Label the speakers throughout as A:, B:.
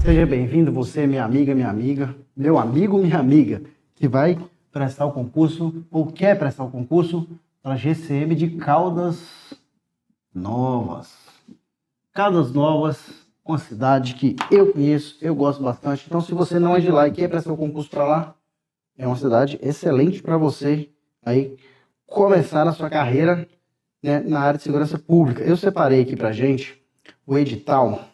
A: Seja bem-vindo, você, minha amiga, meu amigo, minha amiga, que vai prestar o concurso ou quer prestar o concurso para GCM de Caldas Novas. Caldas Novas, uma cidade que eu conheço, eu gosto bastante. Então, se você não é de lá e quer prestar o concurso para lá, é uma cidade excelente para você aí começar a sua carreira, né, na área de segurança pública. Eu separei aqui para gente o edital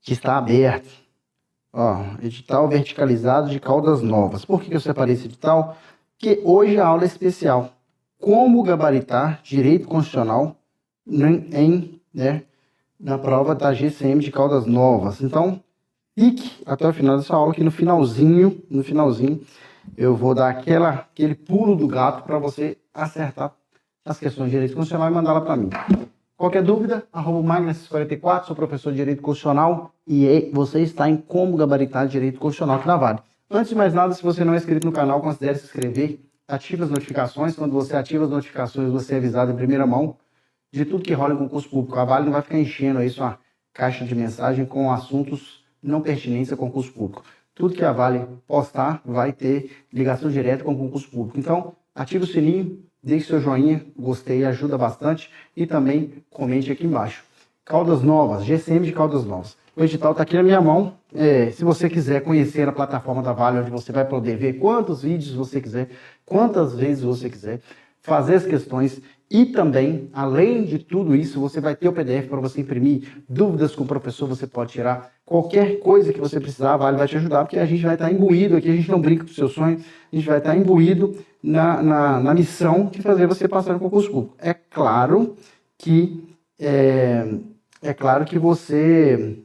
A: que está aberto. Ó, edital verticalizado de Caldas Novas. Por que eu separei esse edital? Porque hoje a aula é especial. Como gabaritar direito constitucional na prova da GCM de Caldas Novas. Então, fique até o final dessa aula, que no finalzinho, eu vou dar aquele pulo do gato para você acertar as questões de direito constitucional e mandá-la para mim. Qualquer dúvida, @magnas44, sou professor de Direito Constitucional e você está em Como Gabaritar Direito Constitucional aqui na Vale. Antes de mais nada, se você não é inscrito no canal, considere se inscrever, ative as notificações. Quando você ativa as notificações, você é avisado em primeira mão de tudo que rola em concurso público. A Vale não vai ficar enchendo aí sua caixa de mensagem com assuntos não pertinentes a concurso público. Tudo que a Vale postar vai ter ligação direta com o concurso público. Então, ative o sininho, deixe seu joinha, gostei, ajuda bastante, e também comente aqui embaixo. Caldas Novas, GCM de Caldas Novas. O edital está aqui na minha mão. Se você quiser conhecer a plataforma da Vale, onde você vai poder ver quantos vídeos você quiser, quantas vezes você quiser, fazer as questões, e também, além de tudo isso, você vai ter o PDF para você imprimir, dúvidas com o professor, você pode tirar qualquer coisa que você precisar, a Vale vai te ajudar, porque a gente vai estar imbuído aqui, a gente não brinca com o seu sonho, a gente vai estar imbuído na missão de fazer você passar no concurso público. É claro que você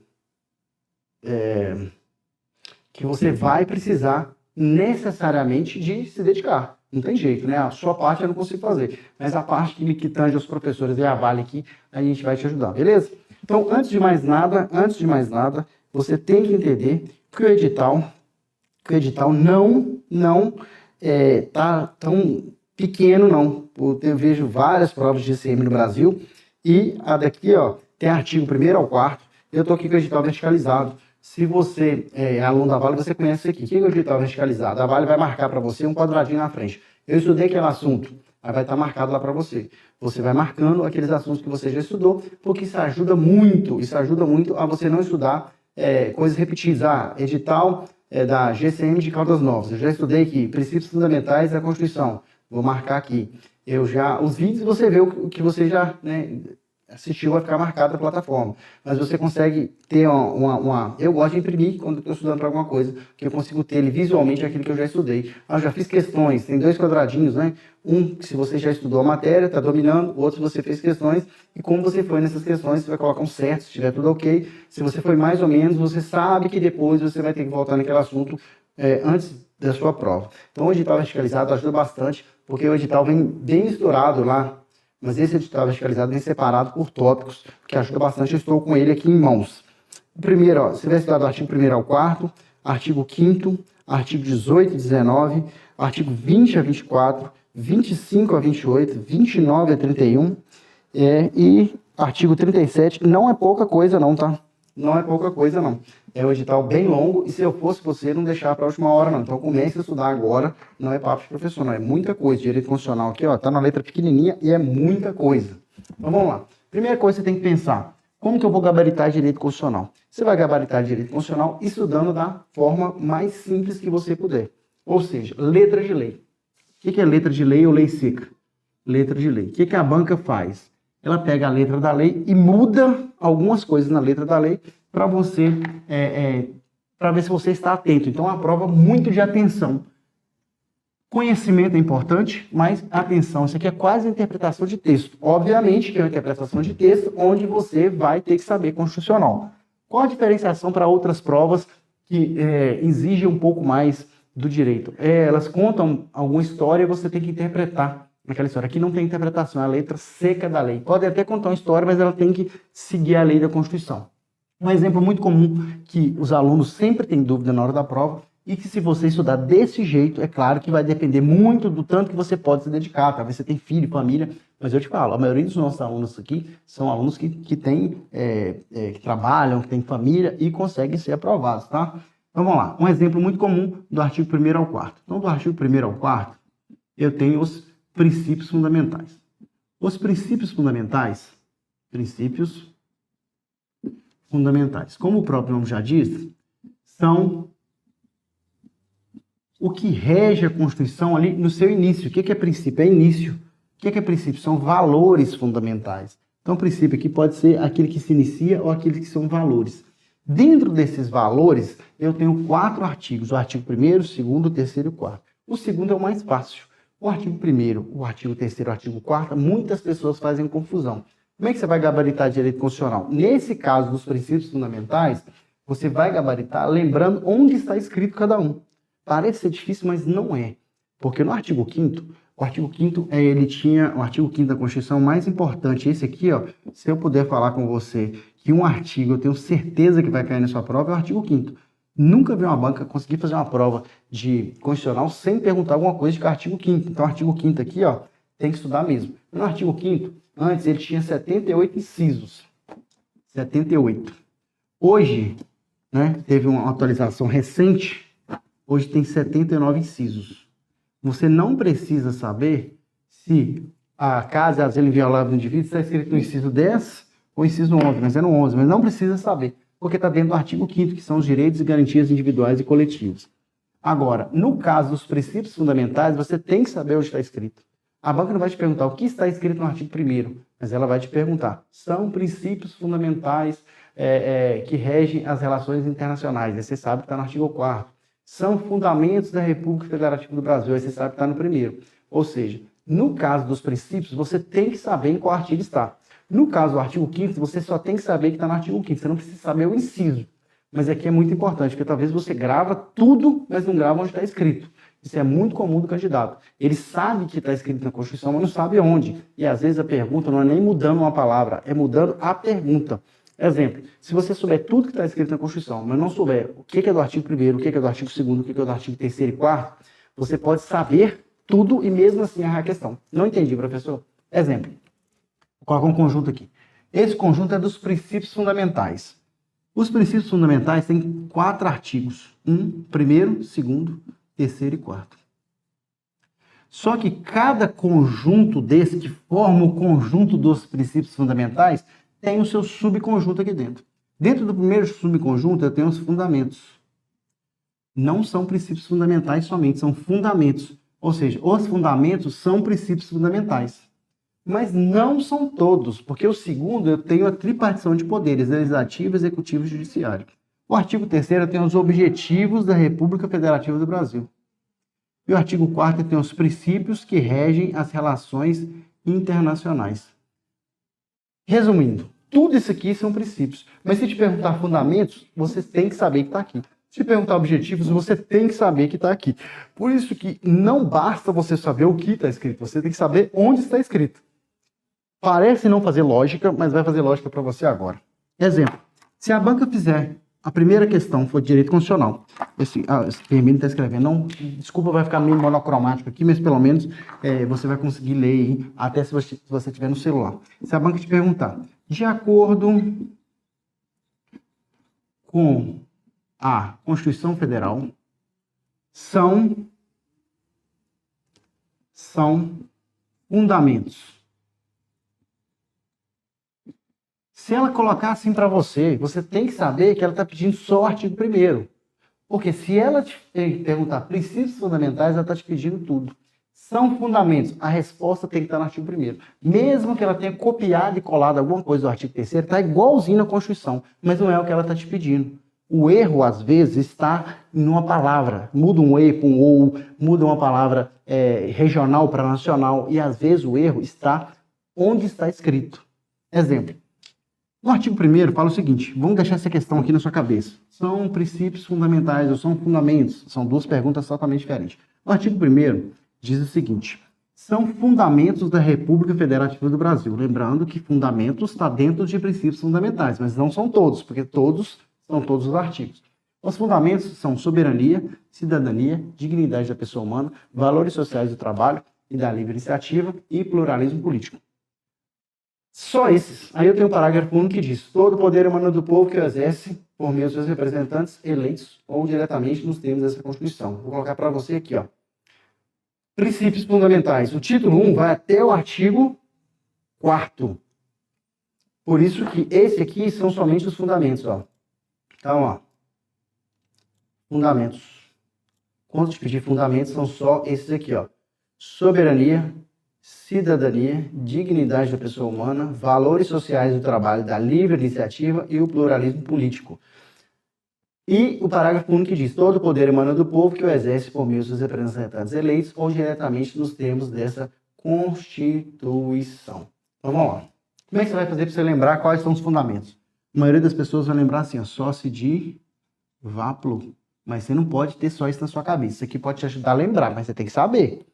A: vai precisar necessariamente de se dedicar. Não tem jeito, né? A sua parte eu não consigo fazer, mas a parte que tange aos professores e a Vale aqui, a gente vai te ajudar, beleza? Então, antes de mais nada, você tem que entender que o edital não tá tão pequeno, não. Eu vejo várias provas de GCM no Brasil, e a daqui, ó, tem artigo 1º ao 4º, eu tô aqui com o edital verticalizado. Se você é aluno da Vale, você conhece isso aqui. O que é o edital verticalizado? A Vale vai marcar para você um quadradinho na frente. Eu estudei aquele assunto, aí vai estar marcado lá para você. Você vai marcando aqueles assuntos que você já estudou, porque isso ajuda muito a você não estudar coisas repetidas. Edital da GCM de Caldas Novas. Eu já estudei aqui, princípios fundamentais da Constituição. Vou marcar aqui. Os vídeos você vê o que você já, né, assistiu, vai ficar marcado na plataforma. Mas você consegue ter Eu gosto de imprimir quando estou estudando para alguma coisa, que eu consigo ter visualmente aquilo que eu já estudei. Eu já fiz questões, tem 2 quadradinhos, né? Um que se você já estudou a matéria, está dominando, o outro se você fez questões, e como você foi nessas questões, você vai colocar um certo, se estiver tudo ok. Se você foi mais ou menos, você sabe que depois você vai ter que voltar naquele assunto antes da sua prova. Então o edital verticalizado ajuda bastante, porque o edital vem bem misturado lá. Mas esse edital verticalizado vem separado por tópicos, que ajuda bastante. Eu estou com ele aqui em mãos. O primeiro, ó, você vai estudar do artigo 1º ao 4º, artigo 5º, artigo 18 e 19, artigo 20 a 24, 25 a 28, 29 a 31, e artigo 37. Não é pouca coisa não, tá? Não é pouca coisa não. É um edital bem longo, e se eu fosse você, não deixar para a última hora não. Então comece a estudar agora, não é papo de professor, não. É muita coisa. Direito constitucional aqui, ó, tá na letra pequenininha e é muita coisa. Então vamos lá. Primeira coisa que você tem que pensar, como que eu vou gabaritar direito constitucional? Você vai gabaritar direito constitucional estudando da forma mais simples que você puder. Ou seja, letra de lei. O que é letra de lei ou lei seca? Letra de lei. O que a banca faz? Ela pega a letra da lei e muda algumas coisas na letra da lei para você, para ver se você está atento. Então, é uma prova muito de atenção. Conhecimento é importante, mas atenção, isso aqui é quase interpretação de texto. Obviamente que é uma interpretação de texto onde você vai ter que saber constitucional. Qual a diferenciação para outras provas que exigem um pouco mais do direito? Elas contam alguma história e você tem que interpretar aquela história. Aqui não tem interpretação, é a letra seca da lei. Pode até contar uma história, mas ela tem que seguir a lei da Constituição. Um exemplo muito comum que os alunos sempre têm dúvida na hora da prova, e que se você estudar desse jeito, é claro que vai depender muito do tanto que você pode se dedicar. Talvez você tenha filho, família, Mas eu te falo, a maioria dos nossos alunos aqui são alunos que que trabalham, que têm família e conseguem ser aprovados, tá? Então vamos lá, um exemplo muito comum do artigo 1º ao 4º. Então, do artigo 1º ao 4º, eu tenho os princípios fundamentais. Os princípios fundamentais, como o próprio nome já diz, são o que rege a Constituição ali no seu início. O que é princípio? É início. O que é princípio? São valores fundamentais. Então, o princípio aqui pode ser aquele que se inicia ou aquele que são valores. Dentro desses valores, eu tenho 4 artigos. O artigo 1º, 2º, 3º e 4º. O 2º é o mais fácil. O artigo 1º, o artigo 3º, o artigo 4º, muitas pessoas fazem confusão. Como é que você vai gabaritar direito constitucional? Nesse caso dos princípios fundamentais, você vai gabaritar lembrando onde está escrito cada um. Parece ser difícil, mas não é. Porque no artigo 5º, o artigo 5º, ele tinha o artigo 5º da Constituição mais importante. Esse aqui, ó, se eu puder falar com você que um artigo, eu tenho certeza que vai cair na sua prova, é o artigo 5º. Nunca vi uma banca conseguir fazer uma prova de constitucional sem perguntar alguma coisa de artigo 5º. Então, o artigo 5º aqui, ó, tem que estudar mesmo. No artigo 5º, antes ele tinha 78 incisos. 78. Hoje, né, teve uma atualização recente, hoje tem 79 incisos. Você não precisa saber se a casa é asilo inviolável do indivíduo está escrito no inciso 10 ou inciso 11, mas é no 11, mas não precisa saber, porque está dentro do artigo 5º, que são os direitos e garantias individuais e coletivos. Agora, no caso dos princípios fundamentais, você tem que saber onde está escrito. A banca não vai te perguntar o que está escrito no artigo 1º, mas ela vai te perguntar, são princípios fundamentais que regem as relações internacionais. Aí você sabe que está no artigo 4º. São fundamentos da República Federativa do Brasil. Aí você sabe que está no 1º. Ou seja, no caso dos princípios, você tem que saber em qual artigo está. No caso do artigo 5º, você só tem que saber que está no artigo 5º. Você não precisa saber o inciso. Mas aqui é muito importante, porque talvez você grava tudo, mas não grava onde está escrito. Isso é muito comum do candidato. Ele sabe que está escrito na Constituição, mas não sabe onde. E às vezes a pergunta não é nem mudando uma palavra, é mudando a pergunta. Exemplo, se você souber tudo que está escrito na Constituição, mas não souber o que é do artigo 1º, o que é do artigo 2º, o que é do artigo 3º e 4º, você pode saber tudo e mesmo assim errar a questão. Não entendi, professor? Exemplo, vou colocar um conjunto aqui. Esse conjunto é dos princípios fundamentais. Os princípios fundamentais têm 4 artigos. 1º, 2º, 3º e 4º. Só que cada conjunto desse, que forma o conjunto dos princípios fundamentais, tem o seu subconjunto aqui dentro. Dentro do primeiro subconjunto, eu tenho os fundamentos. Não são princípios fundamentais somente, são fundamentos. Ou seja, os fundamentos são princípios fundamentais. Mas não são todos, porque o segundo eu tenho a tripartição de poderes, legislativo, executivo e judiciário. O artigo 3º eu tenho os objetivos da República Federativa do Brasil. E o artigo 4º tem os princípios que regem as relações internacionais. Resumindo, tudo isso aqui são princípios. Mas se te perguntar fundamentos, você tem que saber que está aqui. Se te perguntar objetivos, você tem que saber que está aqui. Por isso que não basta você saber o que está escrito, você tem que saber onde está escrito. Parece não fazer lógica, mas vai fazer lógica para você agora. Exemplo, se a banca fizer, a primeira questão for direito constitucional, esse Hermínio está escrevendo, não, desculpa, vai ficar meio monocromático aqui, mas pelo menos você vai conseguir ler aí, até se você tiver no celular. Se a banca te perguntar, de acordo com a Constituição Federal, são fundamentos. Se ela colocar assim para você, você tem que saber que ela está pedindo só o artigo 1º. Porque se ela te perguntar princípios fundamentais, ela está te pedindo tudo. São fundamentos. A resposta tem que estar no artigo 1º. Mesmo que ela tenha copiado e colado alguma coisa do artigo 3º, está igualzinho na Constituição, mas não é o que ela está te pedindo. O erro, às vezes, está em uma palavra. Muda um E para um OU, muda uma palavra regional para nacional, e às vezes o erro está onde está escrito. Exemplo. No artigo 1º fala o seguinte, vamos deixar essa questão aqui na sua cabeça. São princípios fundamentais ou são fundamentos? São duas perguntas totalmente diferentes. No artigo 1º diz o seguinte, são fundamentos da República Federativa do Brasil. Lembrando que fundamentos está dentro de princípios fundamentais, mas não são todos, porque são todos os artigos. Os fundamentos são soberania, cidadania, dignidade da pessoa humana, valores sociais do trabalho e da livre iniciativa e pluralismo político. Só esses. Aí eu tenho o parágrafo 1 que diz: todo poder emana do povo que o exerce por meio dos seus representantes eleitos ou diretamente nos termos dessa Constituição. Vou colocar para você aqui, ó. Princípios fundamentais. O título 1 vai até o artigo 4º. Por isso que esse aqui são somente os fundamentos, ó. Então, ó. Fundamentos. Quando te pedir fundamentos, são só esses aqui, ó. Soberania, cidadania, dignidade da pessoa humana, valores sociais do trabalho, da livre iniciativa e o pluralismo político. E o parágrafo 1 que diz: todo poder emana do povo que o exerce por meio dos seus representantes eleitos ou diretamente nos termos dessa Constituição. Então vamos lá. Como é que você vai fazer para você lembrar quais são os fundamentos? A maioria das pessoas vai lembrar assim, ó, sócio de vaplo. Mas você não pode ter só isso na sua cabeça. Isso aqui pode te ajudar a lembrar, mas você tem que saber.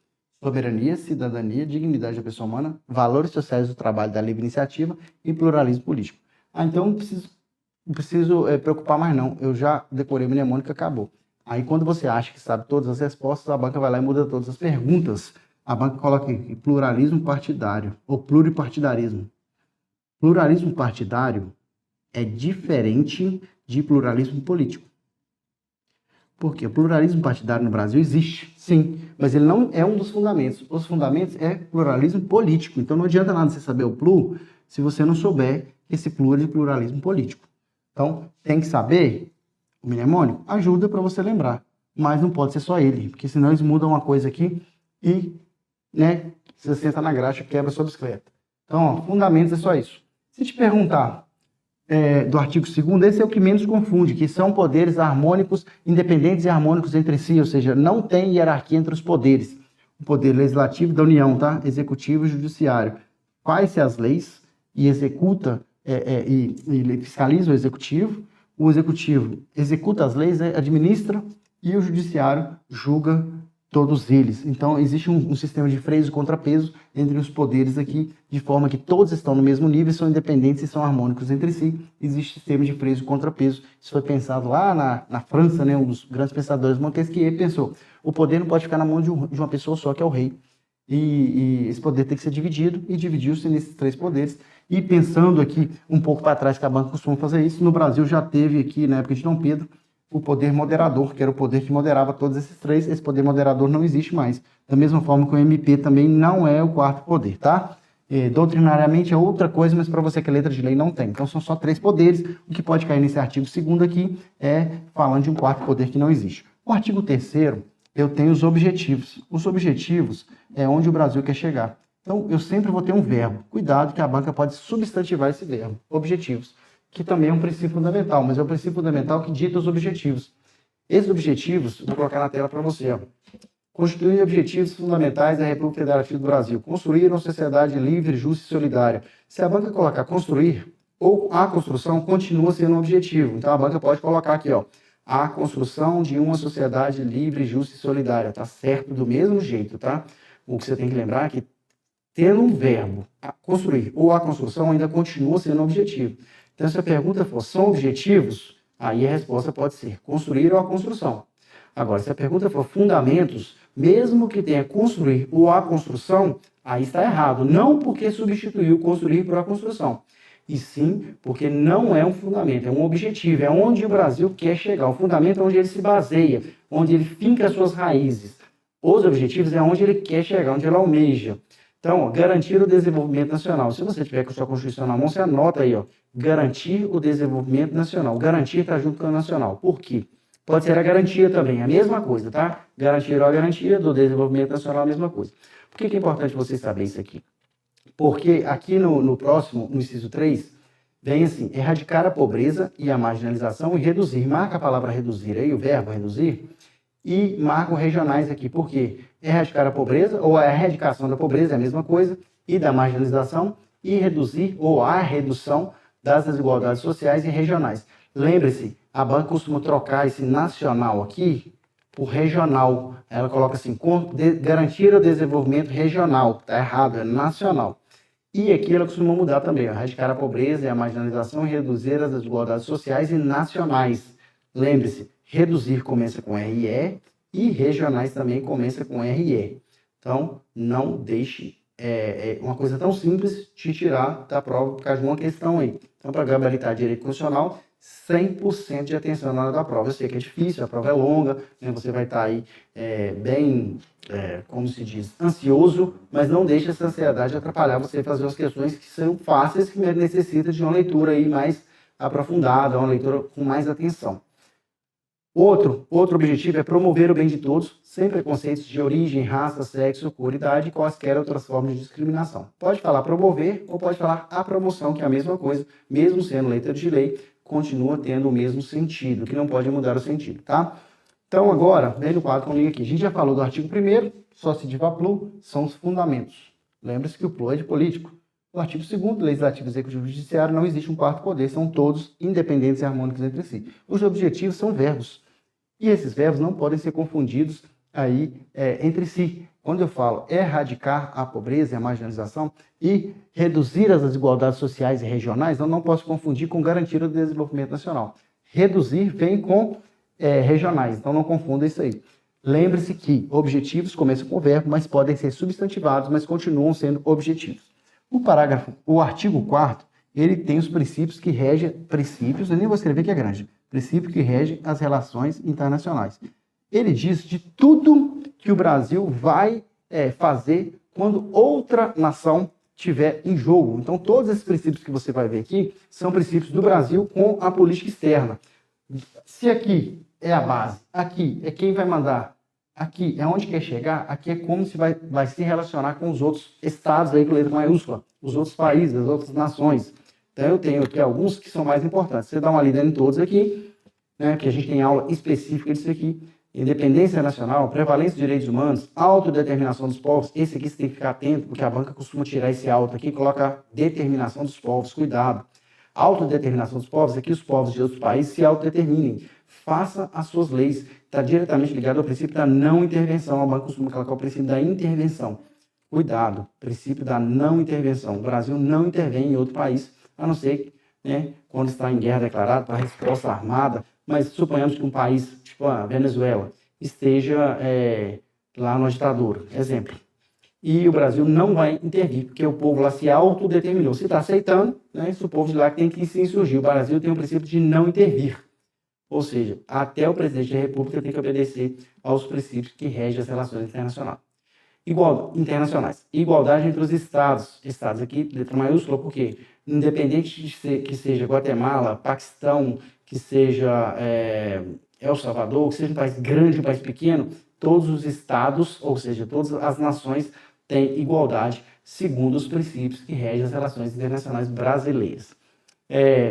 A: Soberania, cidadania, dignidade da pessoa humana, valores sociais do trabalho, da livre iniciativa e pluralismo político. Ah, então não preciso preocupar mais não. Eu já decorei mnemônica, acabou. Aí quando você acha que sabe todas as respostas, a banca vai lá e muda todas as perguntas. A banca coloca aqui, pluralismo partidário ou pluripartidarismo. Pluralismo partidário é diferente de pluralismo político. Porque o pluralismo partidário no Brasil existe, sim, mas ele não é um dos fundamentos. Os fundamentos é pluralismo político. Então não adianta nada você saber o plur se você não souber esse plur de pluralismo político. Então tem que saber o mnemônico, ajuda para você lembrar, mas não pode ser só ele, porque senão eles mudam uma coisa aqui e, né, você senta na graxa, quebra a sua bicicleta. Então, ó, fundamentos é só isso. Se te perguntar do artigo 2º, esse é o que menos confunde, que são poderes harmônicos, independentes e harmônicos entre si, ou seja, não tem hierarquia entre os poderes. O poder legislativo da União, tá? Executivo e judiciário. Faz-se as leis e executa e fiscaliza o executivo executa as leis, administra, e o judiciário julga todos eles. Então, existe um sistema de freios e contrapeso entre os poderes aqui, de forma que todos estão no mesmo nível, são independentes e são harmônicos entre si. Existe sistema de freios e contrapeso. Isso foi pensado lá na França, né? Um dos grandes pensadores, Montesquieu, pensou: o poder não pode ficar na mão de uma pessoa só, que é o rei. E esse poder tem que ser dividido, e dividiu-se nesses 3 poderes. E pensando aqui um pouco para trás, que a banca costuma fazer isso, no Brasil já teve aqui, na época de Dom Pedro, o poder moderador, que era o poder que moderava todos esses 3, esse poder moderador não existe mais. Da mesma forma que o MP também não é o 4º poder, tá? Doutrinariamente é outra coisa, mas para você que é letra de lei não tem. Então são só 3 poderes, o que pode cair nesse artigo 2º aqui é falando de um 4º poder que não existe. O artigo 3º, eu tenho os objetivos. Os objetivos é onde o Brasil quer chegar. Então eu sempre vou ter um verbo. Cuidado que a banca pode substantivar esse verbo, objetivos, que também é um princípio fundamental, mas é o princípio fundamental que dita os objetivos. Esses objetivos, vou colocar na tela para você, ó. Constituem objetivos fundamentais da República Federativa do Brasil. Construir uma sociedade livre, justa e solidária. Se a banca colocar construir, ou a construção, continua sendo um objetivo. Então a banca pode colocar aqui, ó, a construção de uma sociedade livre, justa e solidária. Tá certo do mesmo jeito, tá? O que você tem que lembrar é que tendo um verbo, construir ou a construção, ainda continua sendo um objetivo. Então, se a pergunta for, são objetivos? Aí a resposta pode ser construir ou a construção. Agora, se a pergunta for fundamentos, mesmo que tenha construir ou a construção, aí está errado. Não porque substituiu construir por a construção, e sim porque não é um fundamento, é um objetivo, é onde o Brasil quer chegar. O fundamento é onde ele se baseia, onde ele finca as suas raízes. Os objetivos é onde ele quer chegar, onde ele almeja. Então, ó, garantir o desenvolvimento nacional. Se você tiver com a sua Constituição na mão, você anota aí, ó, garantir o desenvolvimento nacional. Garantir está junto com o nacional. Por quê? Pode ser a garantia também, a mesma coisa, tá? Garantir ou a garantia do desenvolvimento nacional, a mesma coisa. Por que é importante você saber isso aqui? Porque aqui no próximo, no inciso 3, vem assim: erradicar a pobreza e a marginalização e reduzir. Marca a palavra reduzir aí, o verbo reduzir, e marcam regionais aqui. Por quê? Erradicar a pobreza, ou a erradicação da pobreza é a mesma coisa, e da marginalização, e reduzir, ou a redução das desigualdades sociais e regionais. Lembre-se, a banca costuma trocar esse nacional aqui por regional. Ela coloca assim: garantir o desenvolvimento regional. Está errado, é nacional. E aqui ela costuma mudar também: erradicar a pobreza e a marginalização e reduzir as desigualdades sociais e nacionais. Lembre-se, reduzir começa com RE e regionais também começa com RE. Então, não deixe uma coisa tão simples te tirar da prova por causa de uma questão aí. Então, para gabaritar direito constitucional, 100% de atenção na hora da prova. Eu sei que é difícil, a prova é longa, né? Você vai estar aí bem, como se diz, ansioso, mas não deixe essa ansiedade atrapalhar você fazer as questões que são fáceis, que necessitam de uma leitura aí mais aprofundada, uma leitura com mais atenção. Outro objetivo é promover o bem de todos, sem preconceitos de origem, raça, sexo, cor, idade e quaisquer outras formas de discriminação. Pode falar promover ou pode falar a promoção, que é a mesma coisa, mesmo sendo letra de lei, continua tendo o mesmo sentido, que não pode mudar o sentido, tá? Então agora, vem no quadro comigo aqui. A gente já falou do artigo 1º, sociediva plu, são os fundamentos. Lembre-se que o plu é de político. No artigo 2º, legislativo, executivo e judiciário, não existe um quarto poder, são todos independentes e harmônicos entre si. Os objetivos são verbos. E esses verbos não podem ser confundidos aí entre si. Quando eu falo erradicar a pobreza e a marginalização e reduzir as desigualdades sociais e regionais, eu não posso confundir com garantir o desenvolvimento nacional. Reduzir vem com regionais, então não confunda isso aí. Lembre-se que objetivos começam com verbo, mas podem ser substantivados, mas continuam sendo objetivos. O artigo 4º, ele tem os princípios que regem, eu nem vou escrever que é grande, princípios que regem as relações internacionais. Ele diz de tudo que o Brasil vai fazer quando outra nação estiver em jogo. Então, todos esses princípios que você vai ver aqui são princípios do Brasil com a política externa. Se aqui é a base, aqui é quem vai mandar, aqui é onde quer chegar, aqui é como se vai se relacionar com os outros estados aí com letra maiúscula, os outros países, as outras nações. Então, eu tenho aqui alguns que são mais importantes. Você dá uma lida em todos aqui, né, que a gente tem aula específica disso aqui. Independência nacional, prevalência dos direitos humanos, autodeterminação dos povos. Esse aqui você tem que ficar atento, porque a banca costuma tirar esse auto aqui e coloca determinação dos povos. Cuidado. Autodeterminação dos povos é que os povos de outros países se autodeterminem. Faça as suas leis. Está diretamente ligado ao princípio da não intervenção. A banca costuma colocar o princípio da intervenção. Cuidado. Princípio da não intervenção. O Brasil não intervém em outro país, a não ser, né, quando está em guerra declarada, para resposta armada. Mas suponhamos que um país, tipo a Venezuela, esteja lá na ditadura, exemplo. E o Brasil não vai intervir, porque o povo lá se autodeterminou. Se está aceitando, né, se o povo de lá tem que se insurgir. O Brasil tem o princípio de não intervir. Ou seja, até o presidente da República tem que obedecer aos princípios que regem as relações internacionais. Igualdade entre os estados. Estados aqui, letra maiúscula, porque independente que seja Guatemala, Paquistão, que seja El Salvador, que seja um país grande, um país pequeno, todos os estados, ou seja, todas as nações têm igualdade segundo os princípios que regem as relações internacionais brasileiras.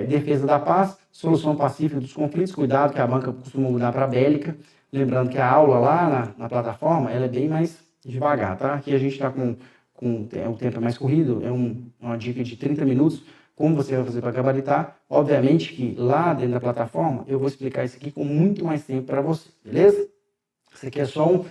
A: Defesa da paz, solução pacífica dos conflitos, cuidado que a banca costuma mudar para bélica, lembrando que a aula lá na plataforma ela é bem mais devagar, tá? Aqui a gente está com o tempo mais corrido, uma dica de 30 minutos, como você vai fazer para gabaritar. Obviamente que lá dentro da plataforma eu vou explicar isso aqui com muito mais tempo para você, beleza? Isso aqui é só um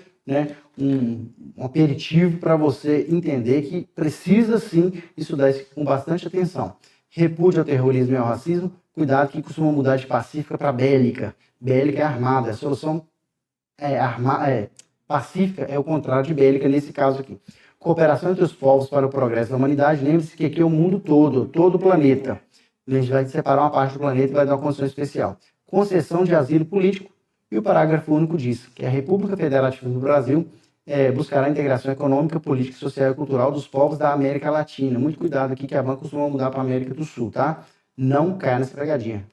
A: aperitivo para você entender que precisa sim estudar isso com bastante atenção. Repúdio ao terrorismo e ao racismo, cuidado que costuma mudar de pacífica para bélica. Bélica é armada, a solução pacífica é o contrário de bélica nesse caso aqui. Cooperação entre os povos para o progresso da humanidade. Lembre-se que aqui é o mundo todo o planeta. A gente vai separar uma parte do planeta e vai dar uma condição especial. Concessão de asilo político. E o parágrafo único diz que a República Federativa do Brasil buscará a integração econômica, política, social e cultural dos povos da América Latina. Muito cuidado aqui que a banca costuma mudar para a América do Sul, tá? Não caia nessa pegadinha.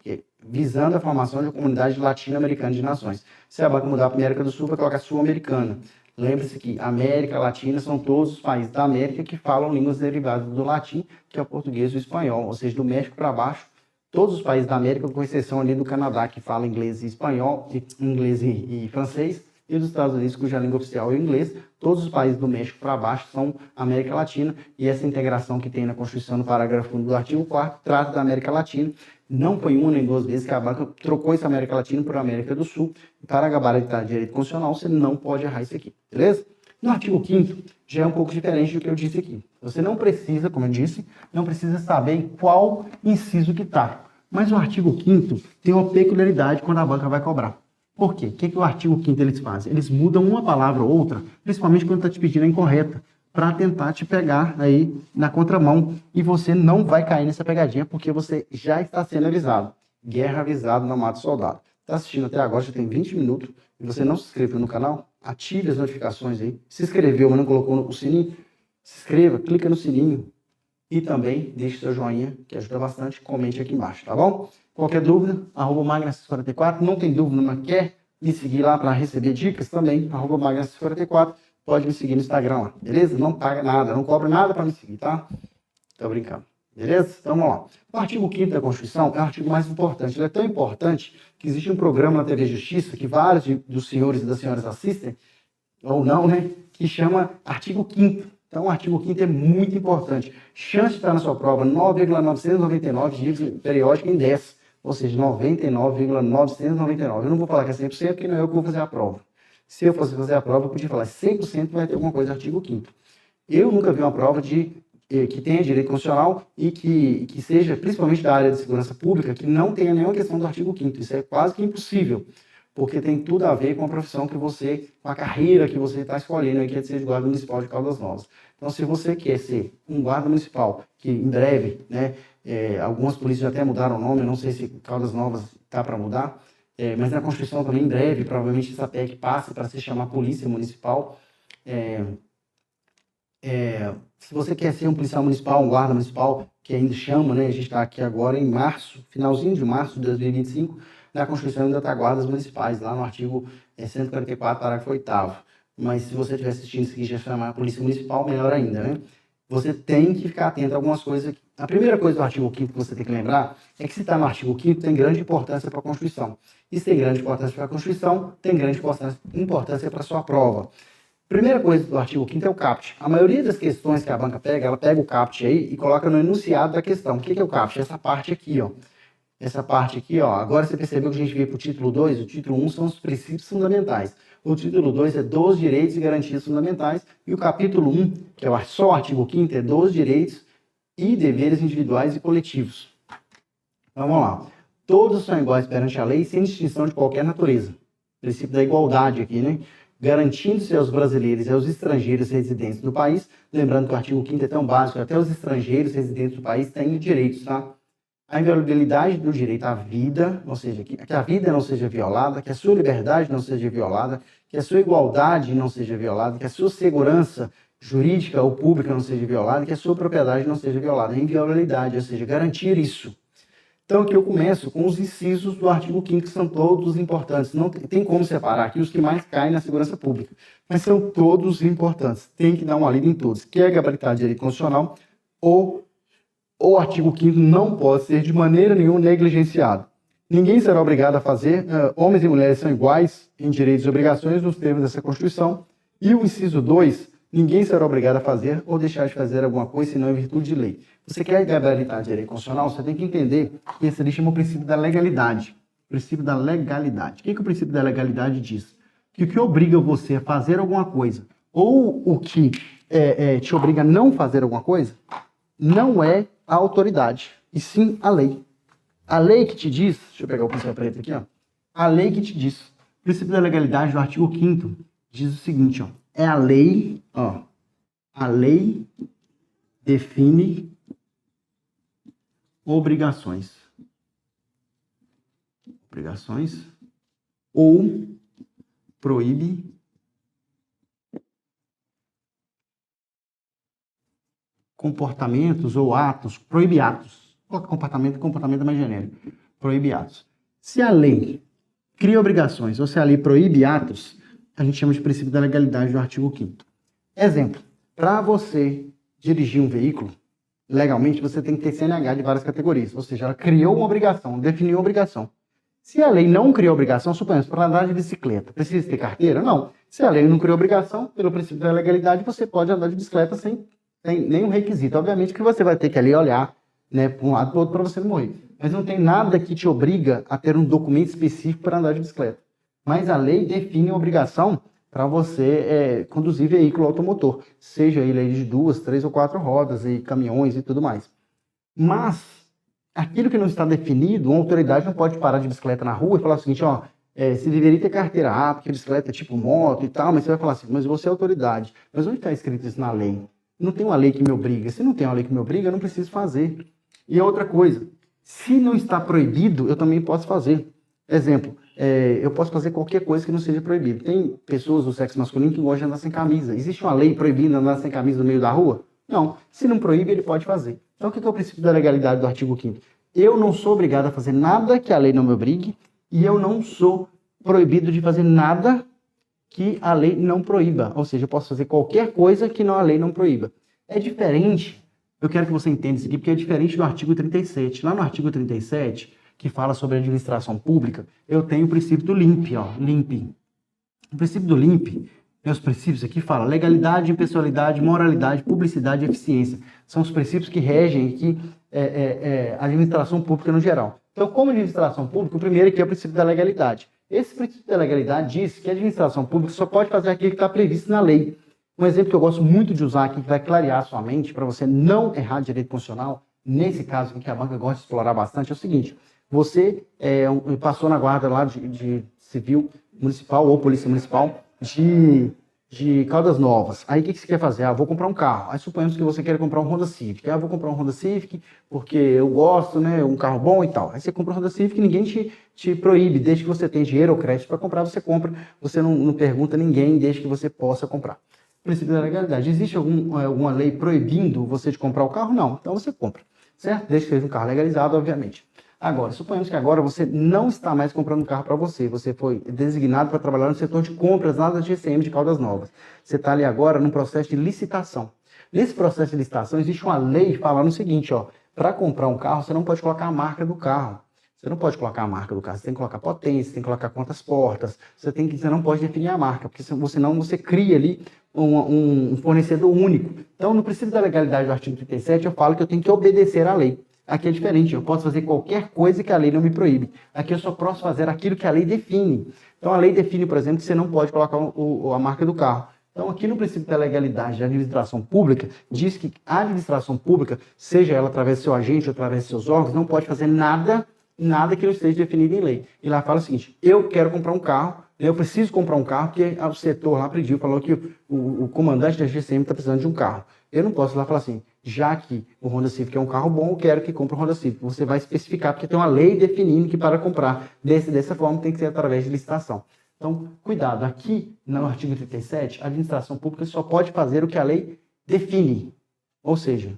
A: Visando a formação de uma comunidade latino-americana de nações. Se a banca mudar para a América do Sul, vai colocar sul-americana. Lembre-se que América Latina são todos os países da América que falam línguas derivadas do latim, que é o português e o espanhol, ou seja, do México para baixo, todos os países da América, com exceção ali do Canadá, que fala inglês e espanhol, inglês e francês, e dos Estados Unidos, cuja língua oficial é o inglês. Todos os países do México para baixo são América Latina, e essa integração que tem na Constituição, no parágrafo 1 do artigo 4º, trata da América Latina. Não foi uma nem duas vezes que a banca trocou essa América Latina por América do Sul. E para gabaritar direito constitucional, você não pode errar isso aqui, beleza? No artigo 5º, já é um pouco diferente do que eu disse aqui. Você não precisa, como eu disse, não precisa saber em qual inciso que está. Mas o artigo 5º tem uma peculiaridade quando a banca vai cobrar. Por quê? O que o artigo 5º eles fazem? Eles mudam uma palavra ou outra, principalmente quando está te pedindo a incorreta. para tentar te pegar aí na contramão. E você não vai cair nessa pegadinha, porque você já está sendo avisado. Guerra avisado, não mata soldado. Está assistindo até agora, já tem 20 minutos, e você não se inscreveu no canal? Ative as notificações aí. Se inscreveu, mas não colocou o sininho? Se inscreva, clica no sininho. E também deixe seu joinha, que ajuda bastante. Comente aqui embaixo, tá bom? Qualquer dúvida, @magnas44. Não tem dúvida, mas quer me seguir lá para receber dicas também, @magnas44. Pode me seguir no Instagram lá, beleza? Não paga nada, não cobra nada para me seguir, tá? Tô brincando, beleza? Então vamos lá. O artigo 5º da Constituição é o artigo mais importante. Ele é tão importante que existe um programa na TV Justiça, que vários dos senhores e das senhoras assistem, ou não, né? Que chama artigo 5º. Então, o artigo 5º é muito importante. Chance de estar na sua prova, 9,999 dias periódica em 10. Ou seja, 99,999. Eu não vou falar que é 100%, porque não é eu que vou fazer a prova. Se eu fosse fazer a prova, eu podia falar 100% vai ter alguma coisa no artigo 5º. Eu nunca vi uma prova que tenha direito constitucional e que seja, principalmente da área de segurança pública, que não tenha nenhuma questão do artigo 5º. Isso é quase que impossível, porque tem tudo a ver com a profissão que você, com a carreira que você está escolhendo, que é de ser guarda municipal de Caldas Novas. Então, se você quer ser um guarda municipal, que em breve, né, algumas polícias até mudaram o nome, eu não sei se Caldas Novas está para mudar, mas na Constituição também, em breve, provavelmente essa PEC passe para se chamar Polícia Municipal. Se você quer ser um policial municipal, um guarda municipal, que ainda chama, né, a gente está aqui agora em março, finalzinho de março de 2025, na Constituição ainda está guardas municipais, lá no artigo 144, parágrafo 8º. Mas se você estiver assistindo isso aqui, já chamar a Polícia Municipal, melhor ainda, né? Você tem que ficar atento a algumas coisas aqui. A primeira coisa do artigo 5º que você tem que lembrar é que se está no artigo 5º tem grande importância para a Constituição. E se tem grande importância para a Constituição, tem grande importância para a sua prova. Primeira coisa do artigo 5º é o CAPT. A maioria das questões que a banca pega, ela pega o CAPT aí e coloca no enunciado da questão. O que é o CAPT? Essa parte aqui, ó. Essa parte aqui, ó. Agora você percebeu que a gente veio para o título 2? O título 1 são os princípios fundamentais. O título 2 é dos direitos e garantias fundamentais. E o capítulo 1, que é só o artigo 5º, é dos direitos e deveres individuais e coletivos. Vamos lá. Todos são iguais perante a lei, sem distinção de qualquer natureza. Princípio da igualdade aqui, né? Garantindo-se aos brasileiros e aos estrangeiros residentes do país, lembrando que o artigo 5º é tão básico, até os estrangeiros residentes do país têm direitos, tá? A inviolabilidade do direito à vida, ou seja, que a vida não seja violada, que a sua liberdade não seja violada, que a sua igualdade não seja violada, que a sua segurança jurídica ou pública não seja violada, que a sua propriedade não seja violada. A inviolabilidade, ou seja, garantir isso. Então aqui eu começo com os incisos do artigo 5º, que são todos importantes. Não tem como separar aqui os que mais caem na segurança pública, mas são todos importantes. Tem que dar uma lida em todos. Quer gabaritar direito constitucional ou o artigo 5º não pode ser de maneira nenhuma negligenciado. Ninguém será obrigado a fazer, homens e mulheres são iguais em direitos e obrigações nos termos dessa Constituição. E o inciso 2, ninguém será obrigado a fazer ou deixar de fazer alguma coisa senão em virtude de lei. Você quer gabaritar direito constitucional, você tem que entender que esse ali chama o princípio da legalidade. O princípio da legalidade. O que o princípio da legalidade diz? Que o que obriga você a fazer alguma coisa ou o que te obriga a não fazer alguma coisa não é a autoridade, e sim a lei. A lei que te diz, deixa eu pegar o pincel preto aqui, ó. A lei que te diz, o princípio da legalidade do artigo 5º diz o seguinte, ó. É a lei, ó. A lei define obrigações. Obrigações ou proíbe comportamentos ou atos, proíbe atos. Coloca comportamento é mais genérico. Proíbe atos. Se a lei cria obrigações ou se a lei proíbe atos, a gente chama de princípio da legalidade do artigo 5º. Exemplo, para você dirigir um veículo, legalmente você tem que ter CNH de várias categorias, ou seja, ela criou uma obrigação, definiu uma obrigação. Se a lei não criou obrigação, suponhamos, para andar de bicicleta, precisa ter carteira? Não. Se a lei não criou obrigação, pelo princípio da legalidade, você pode andar de bicicleta sem nenhum requisito. Obviamente que você vai ter que ali olhar, né, para um lado e para o outro para você não morrer. Mas não tem nada que te obriga a ter um documento específico para andar de bicicleta. Mas a lei define uma obrigação para você conduzir veículo automotor, seja ele de 2, 3 ou 4 rodas, e caminhões e tudo mais. Mas aquilo que não está definido, uma autoridade não pode parar de bicicleta na rua e falar o seguinte, ó, Você deveria ter carteira A, porque bicicleta é tipo moto e tal, mas você vai falar assim, mas você é autoridade. Mas onde está escrito isso na lei? Não tem uma lei que me obriga. Se não tem uma lei que me obriga, eu não preciso fazer. E outra coisa, se não está proibido, eu também posso fazer. Exemplo, eu posso fazer qualquer coisa que não seja proibido. Tem pessoas do sexo masculino que gostam de andar sem camisa. Existe uma lei proibindo andar sem camisa no meio da rua? Não. Se não proíbe, ele pode fazer. Então, o que é o princípio da legalidade do artigo 5º? Eu não sou obrigado a fazer nada que a lei não me obrigue e eu não sou proibido de fazer nada que a lei não proíba. Ou seja, eu posso fazer qualquer coisa que a lei não proíba. É diferente, eu quero que você entenda isso aqui, porque é diferente do artigo 37. Lá no artigo 37, que fala sobre a administração pública, eu tenho o princípio do LIMP, ó, LIMP. O princípio do LIMP, meus princípios aqui fala legalidade, impessoalidade, moralidade, publicidade e eficiência. São os princípios que regem aqui a administração pública no geral. Então, como administração pública, o primeiro aqui é o princípio da legalidade. Esse princípio da legalidade diz que a administração pública só pode fazer aquilo que está previsto na lei. Um exemplo que eu gosto muito de usar aqui, que vai clarear a sua mente, para você não errar direito constitucional, nesse caso que a banca gosta de explorar bastante, é o seguinte: você passou na guarda lá de civil municipal ou polícia municipal de Caldas Novas. Aí o que você quer fazer? Vou comprar um carro. Aí suponhamos que você quer comprar um Honda Civic. Vou comprar um Honda Civic porque eu gosto, né? Um carro bom e tal. Aí você compra um Honda Civic, ninguém te proíbe. Desde que você tenha dinheiro ou crédito para comprar, você compra. Você não pergunta a ninguém, desde que você possa comprar. Princípio da legalidade. Existe alguma lei proibindo você de comprar o carro? Não. Então você compra. Certo? Desde que seja um carro legalizado, obviamente. Agora, suponhamos que agora você não está mais comprando um carro para você. Você foi designado para trabalhar no setor de compras lá da GCM de Caldas Novas. Você está ali agora num processo de licitação. Nesse processo de licitação, existe uma lei falando o seguinte, ó, para comprar um carro, você não pode colocar a marca do carro. Você não pode colocar a marca do carro, você tem que colocar potência, você tem que colocar quantas portas, você não pode definir a marca, porque senão você cria ali um fornecedor único. Então, no princípio da legalidade do artigo 37, eu falo que eu tenho que obedecer à lei. Aqui é diferente, eu posso fazer qualquer coisa que a lei não me proíbe. Aqui eu só posso fazer aquilo que a lei define. Então a lei define, por exemplo, que você não pode colocar a marca do carro. Então aqui no princípio da legalidade da administração pública, diz que a administração pública, seja ela através do seu agente ou através dos seus órgãos, não pode fazer nada que não esteja definido em lei. E lá fala o seguinte: eu quero comprar um carro, eu preciso comprar um carro, porque o setor lá pediu, falou que o comandante da GCM está precisando de um carro. Eu não posso lá falar assim, já que o Honda Civic é um carro bom, eu quero que compre o Honda Civic. Você vai especificar, porque tem uma lei definindo que para comprar dessa forma tem que ser através de licitação. Então, cuidado, aqui no artigo 37, a administração pública só pode fazer o que a lei define. Ou seja,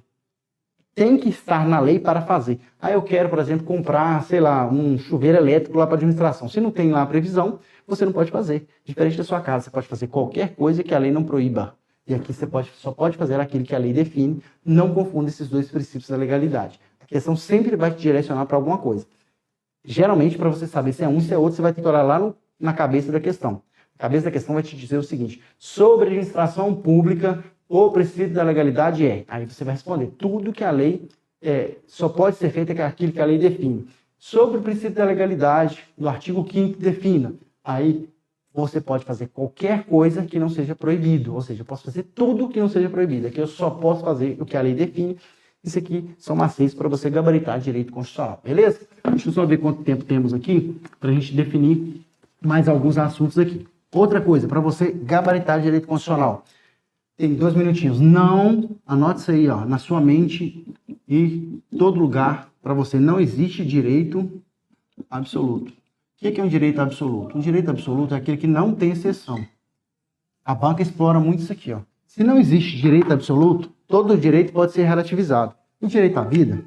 A: tem que estar na lei para fazer. Aí eu quero, por exemplo, comprar, sei lá, um chuveiro elétrico lá para a administração. Se não tem lá a previsão, você não pode fazer. Diferente da sua casa, você pode fazer qualquer coisa que a lei não proíba. E aqui você só pode fazer aquilo que a lei define. Não confunda esses dois princípios da legalidade. A questão sempre vai te direcionar para alguma coisa. Geralmente, para você saber se é um, se é outro, você vai ter que olhar lá na cabeça da questão. A cabeça da questão vai te dizer o seguinte: sobre administração pública, o princípio da legalidade é... Aí você vai responder: tudo que a lei só pode ser feito é aquilo que a lei define. Sobre o princípio da legalidade, do artigo 5º defina. Aí você pode fazer qualquer coisa que não seja proibido. Ou seja, eu posso fazer tudo que não seja proibido. Aqui eu só posso fazer o que a lei define. Isso aqui são macetes para você gabaritar direito constitucional. Beleza? Deixa eu só ver quanto tempo temos aqui para a gente definir mais alguns assuntos aqui. Outra coisa, para você gabaritar direito constitucional. Tem 2 minutinhos. Não, anote isso aí, ó, na sua mente e em todo lugar. Para você não existe direito absoluto. O que é um direito absoluto? Um direito absoluto é aquele que não tem exceção. A banca explora muito isso aqui, ó. Se não existe direito absoluto, todo direito pode ser relativizado. O direito à vida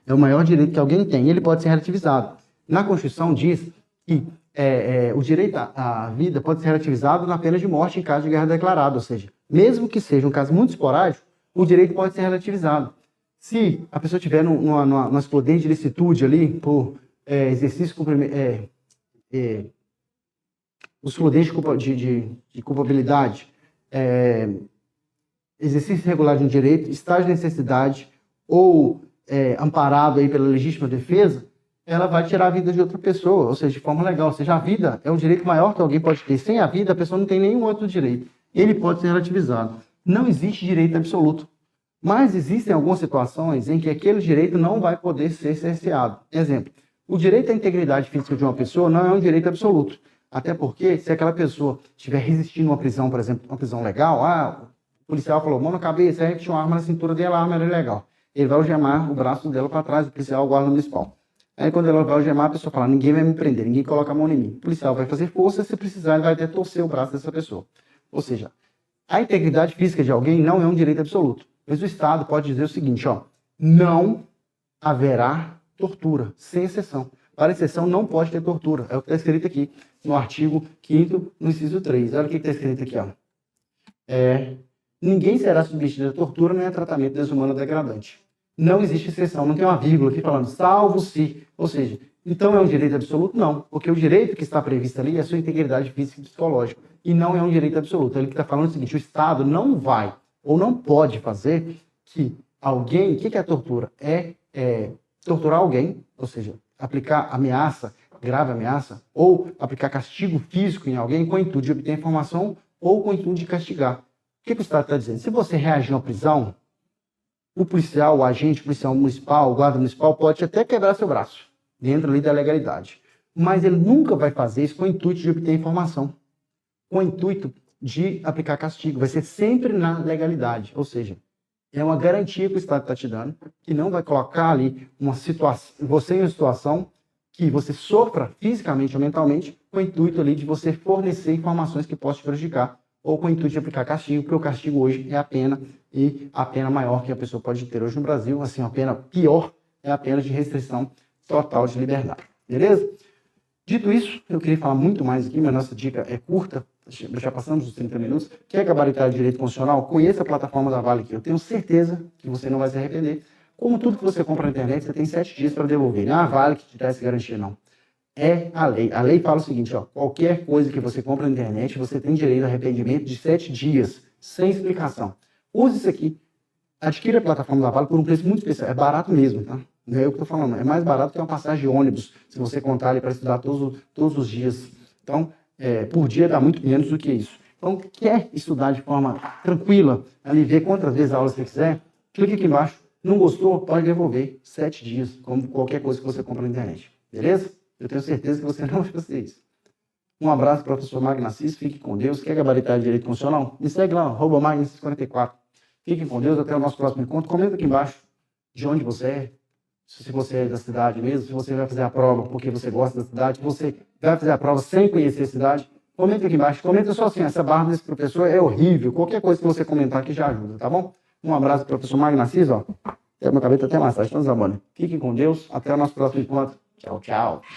A: é o maior direito que alguém tem. Ele pode ser relativizado. Na Constituição diz que o direito à vida pode ser relativizado na pena de morte em caso de guerra declarada. Ou seja, mesmo que seja um caso muito esporádico, o direito pode ser relativizado. Se a pessoa tiver numa explodente de licitude ali, por exercício os fludentes de culpabilidade, exercício irregular de um direito, estágio de necessidade ou amparado aí pela legítima defesa, ela vai tirar a vida de outra pessoa, ou seja, de forma legal. Ou seja, a vida é um direito maior que alguém pode ter. Sem a vida, a pessoa não tem nenhum outro direito. Ele pode ser relativizado. Não existe direito absoluto. Mas existem algumas situações em que aquele direito não vai poder ser cerceado. Exemplo, O direito à integridade física de uma pessoa não é um direito absoluto. Até porque, se aquela pessoa estiver resistindo a uma prisão, por exemplo, uma prisão legal, o policial falou, mão na cabeça, aí tinha uma arma na cintura dela, a arma era ilegal. Ele vai algemar o braço dela para trás, o policial, o guarda municipal. Aí quando ela vai algemar, a pessoa fala, ninguém vai me prender, ninguém coloca a mão em mim. O policial vai fazer força, se precisar, ele vai até torcer o braço dessa pessoa. Ou seja, a integridade física de alguém não é um direito absoluto. Mas o Estado pode dizer o seguinte, não haverá tortura, sem exceção. Para exceção, não pode ter tortura. É o que está escrito aqui no artigo 5º, no inciso 3. Olha o que está escrito aqui, ninguém será submetido a tortura nem a tratamento desumano ou degradante. Não existe exceção, não tem uma vírgula aqui falando salvo se. Ou seja, então é um direito absoluto? Não, porque o direito que está previsto ali é a sua integridade física e psicológica, e não é um direito absoluto. Ele está falando o seguinte, o Estado não vai ou não pode fazer que alguém... O que é a tortura? É torturar alguém, ou seja, aplicar ameaça, grave ameaça, ou aplicar castigo físico em alguém com o intuito de obter informação ou com o intuito de castigar. O que o Estado está dizendo? Se você reagir a uma prisão, o policial, o agente policial municipal, o guarda municipal pode até quebrar seu braço, dentro ali da legalidade. Mas ele nunca vai fazer isso com o intuito de obter informação, com o intuito de aplicar castigo. Vai ser sempre na legalidade, ou seja, é uma garantia que o Estado está te dando, que não vai colocar ali você em uma situação que você sofra fisicamente ou mentalmente, com o intuito ali de você fornecer informações que possam te prejudicar, ou com o intuito de aplicar castigo, porque o castigo hoje é a pena, e a pena maior que a pessoa pode ter hoje no Brasil, assim, a pena pior é a pena de restrição total de liberdade. Beleza? Dito isso, eu queria falar muito mais aqui, mas nossa dica é curta, já passamos dos 30 minutos. Quer gabaritar de direito constitucional? Conheça a plataforma da Vale aqui. Eu tenho certeza que você não vai se arrepender. Como tudo que você compra na internet, você tem 7 dias para devolver. Não é a Vale que te dá essa garantia, não. É a lei. A lei fala o seguinte, qualquer coisa que você compra na internet, você tem direito a arrependimento de 7 dias, sem explicação. Use isso aqui. Adquira a plataforma da Vale por um preço muito especial. É barato mesmo, tá? Não é eu que estou falando. É mais barato que uma passagem de ônibus, se você contar ali para estudar todos os dias. Então, por dia dá muito menos do que isso. Então, quer estudar de forma tranquila, ali ver quantas vezes a aula você quiser, clique aqui embaixo. Não gostou? Pode devolver 7 dias, como qualquer coisa que você compra na internet. Beleza? Eu tenho certeza que você não vai fazer isso. Um abraço, professor Magno Assis. Fique com Deus. Quer gabaritar de direito constitucional? Me segue lá, @magno44. Fiquem com Deus. Até o nosso próximo encontro. Comenta aqui embaixo de onde você é. Se você é da cidade mesmo, se você vai fazer a prova porque você gosta da cidade, se você vai fazer a prova sem conhecer a cidade, comenta aqui embaixo. Comenta só assim, essa barra desse professor é horrível. Qualquer coisa que você comentar aqui já ajuda, tá bom? Um abraço, professor Magno Assis, Meu cabelo tá até massagem, então, Zabone. Fiquem com Deus. Até o nosso próximo encontro. Tchau, tchau.